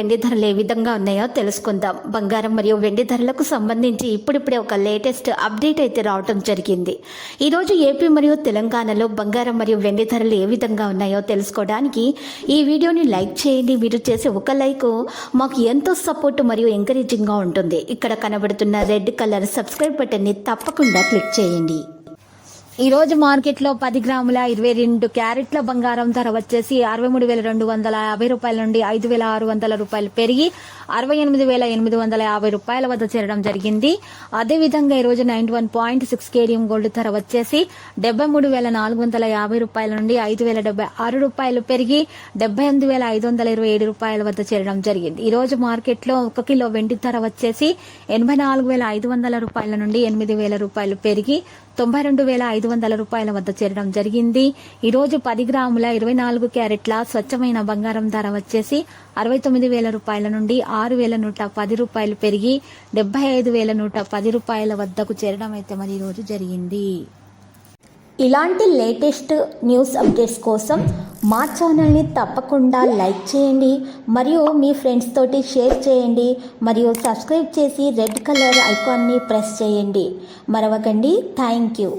వెండి ధరలు ఏ విధంగా ఉన్నాయో తెలుసుకుందాం. బంగారం మరియు వెండి ధరలకు సంబంధించి ఇప్పుడిప్పుడే ఒక లేటెస్ట్ అప్డేట్ అయితే రావడం జరిగింది. ఈరోజు ఏపీ మరియు తెలంగాణలో బంగారం మరియు వెండి ధరలు ఏ విధంగా ఉన్నాయో తెలుసుకోవడానికి ఈ వీడియోని లైక్ చేయండి. మీరు చేసే ఒక లైక్ మాకు ఎంతో సపోర్ట్ మరియు ఎంకరేజింగ్గా ఉంటుంది. ఇక్కడ కనబడుతున్న రెడ్ కలర్ సబ్స్క్రైబ్ బటన్ని తప్పకుండా క్లిక్ చేయండి. ఈరోజు మార్కెట్లో 10 గ్రాముల 22 క్యారెట్ల బంగారం ధర వచ్చేసి 63,250 రూపాయల నుండి 5,600 రూపాయలు పెరిగి 68,850 రూపాయల వద్ద చేరడం జరిగింది. అదేవిధంగా ఈరోజు 91.6 కేడియం గోల్డ్ ధర వచ్చేసి 73,450 రూపాయల నుండి 5,076 రూపాయలు పెరిగి 78,527 రూపాయల వద్ద చేరడం జరిగింది. ఈరోజు మార్కెట్లో 1 కిలో వెండి ధర వచ్చేసి 84,500 రూపాయల నుండి 8,000 రూపాయలు పెరిగి 92,500 రూపాయల వద్ద చేరడం జరిగింది. ఈరోజు 10 గ్రాముల 24 క్యారెట్ల స్వచ్ఛమైన బంగారం ధర వచ్చేసి 69,000 రూపాయల నుండి 6,110 రూపాయలు పెరిగి 75,110 రూపాయల వద్దకు చేరడం అయితే మరి ఈరోజు జరిగింది. ఇలాంటి లేటెస్ట్ న్యూస్ అప్డేట్స్ కోసం మా ఛానల్ని తప్పకుండా లైక్ చేయండి మరియు మీ ఫ్రెండ్స్ తోటి షేర్ చేయండి మరియు సబ్స్క్రైబ్ చేసి రెడ్ కలర్ ఐకాన్ని ప్రెస్ చేయండి. మరవకండి. Thank you.